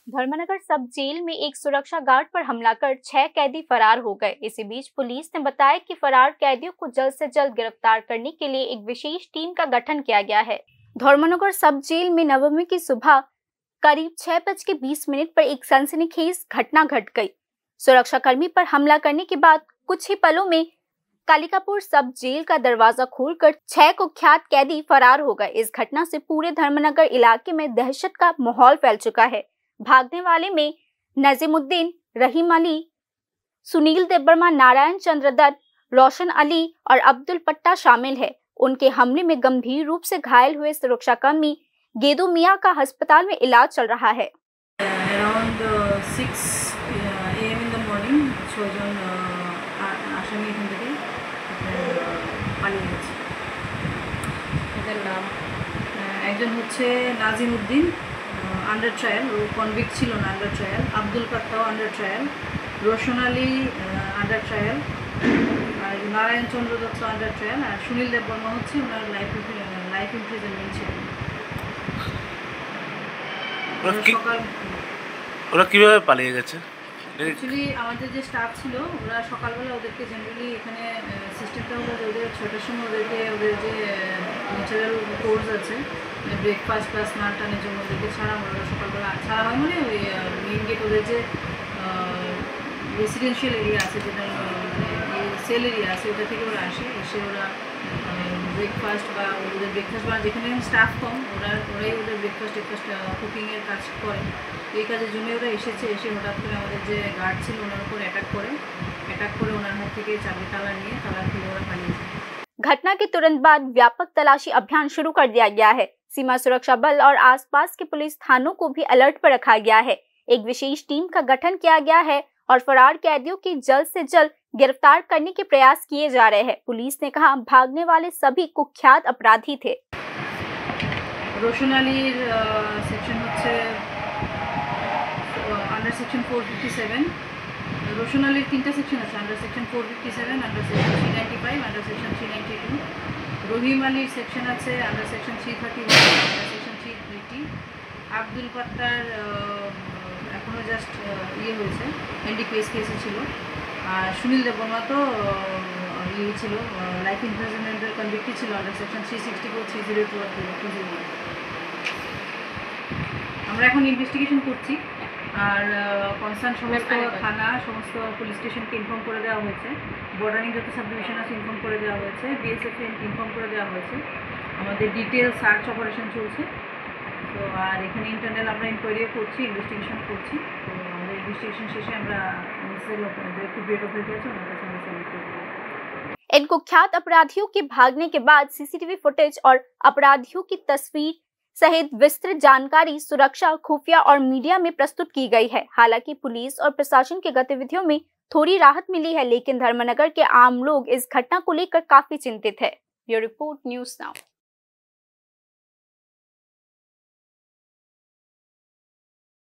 धर्मनगर सब जेल में एक सुरक्षा गार्ड पर हमला कर 6 कैदी फरार हो गए। इसी बीच पुलिस ने बताया कि फरार कैदियों को जल्द से जल्द गिरफ्तार करने के लिए एक विशेष टीम का गठन किया गया है। धर्मनगर सब जेल में नवमी की सुबह करीब 6:20 पर एक सनसनीखेज घटना घट गई। सुरक्षाकर्मी पर हमला करने के बाद कुछ ही पलों में कालिकापुर सब जेल का दरवाजा खोलकर 6 कुख्यात कैदी फरार हो गए। इस घटना से पूरे धर्मनगर इलाके में दहशत का माहौल फैल चुका है। भागने वाले में नजीमुद्दीन, रहीम अली, सुनील देबबर्मा, नारायण चंद्र दत्त, रोशन अली और अब्दुल पट्टा शामिल है। उनके हमले में गंभीर रूप से घायल हुए सुरक्षाकर्मी गेदू मियां का अस्पताल में इलाज चल रहा है। Around 6 AM in the morning, ছয়জন আসামি এখান থেকে পালিয়ে গেছে। এদের নাম একজন হচ্ছে নাজিমুদ্দিন, আন্ডার ট্রায়াল, ও কনভিক্ট ছিল না, আন্ডার ট্রায়াল। আব্দুল পাত্তাও under trial. Roshan Ali under trial. আর নারায়ণ চন্দ্র দত্ত আন্ডার ট্রায়াল। আর সুনীল দেববর্মা হচ্ছে ওনার লাইফ ইমপ্রিজনমেন্ট ছিল। ওরা কিভাবে পালিয়ে গেছে? অ্যাকচুয়ালি আমাদের যে স্টাফ ছিল ওরা সকালবেলা ওদেরকে জেনারেলি এখানে সিস্টেমটা হলো যে ওদের 6টার সময় ওদের যে ন্যাচারাল কোর্স আছে, ব্রেকফাস্ট বা স্নান টানের জন্য ওদেরকে ছাড়া ওরা সকালবেলা ছাড়া হয়। মানে ওই মেইন গেট ওদের যে রেসিডেন্সিয়াল এরিয়া আছে, যেটা সেল এরিয়া আছে, ওটা থেকে ওরা আসে। এসে ওরা ব্রেকফাস্ট বা ওদের ব্রেকফাস্ট বা যেখানে স্টাফ কম ওরাই ওদের ব্রেকফাস্ট কুকিংয়ের কাজ করে। এই কাজের জন্য ওরা এসেছে। এসে হঠাৎ করে আমাদের যে গার্ড ছিল ওনার উপর অ্যাটাক করে ওনার হাত থেকে চাবি ताला নিয়ে ताला খুলে ওরা পালিয়ে যায়। घटना के तुरंत बाद व्यापक तलाशी अभियान शुरू कर दिया गया है। सीमा सुरक्षा बल और आसपास के पुलिस थानों को भी अलर्ट पर रखा गया है। एक विशेष टीम का गठन किया गया है और फरार कैदियों की जल्द से जल्द गिरफ्तार करने के प्रयास किए जा रहे हैं। पुलिस ने कहा भागने वाले सभी कुख्यात अपराधी थे। रोशन अलीर सेक्शन হচ্ছে अंडर सेक्शन 457। रोशन अलीर 3টা সেকশন আছে, under section 457, under section 395, under section 392। Rahim আলীর সেকশন আছে under section 331, under section 330। Abdul পাত্তার এখনো জাস্ট হয়েছে, এনডিপিএস কেসে ছিল। আর সুনীল দেববর্মা তো ছিল, লাইফ ইমপ্রিজনমেন্টের কনভিক্ট ছিল अंडर सेक्शन 364, 302 আর 201। আমরা এখন ইনভেস্টিগেশন করছি। আর কনসার্ন সমস্ত থানা, সমস্ত পুলিশ স্টেশনকে ইনফর্ম করে দেওয়া হয়েছে। বর্ডারিং যত সাব ডিভিশন আছে ইনফর্ম করে দেওয়া হয়েছে। বিএসএফ ইনফর্ম করে দেওয়া হয়েছে। আমাদের ডিটেল সার্চ অপারেশন চলছে। তো আর এখানে ইন্টারনাল আমরা ইনকোয়ারিও করছি, ইনভেস্টিগেশন করছি। তো আমাদের ইনভেস্টিগেশন শেষে আমরা इन कुख्यात अपराधियों के भागने के बाद सीसीटीवी फुटेज और अपराधियों की तस्वीर सहित विस्तृत जानकारी सुरक्षा, खुफिया और मीडिया में प्रस्तुत की गई है। हालांकि पुलिस और प्रशासन की गतिविधियों में थोड़ी राहत मिली है, लेकिन धर्मनगर के आम लोग इस घटना को लेकर काफी चिंतित है। Bureau report, news now.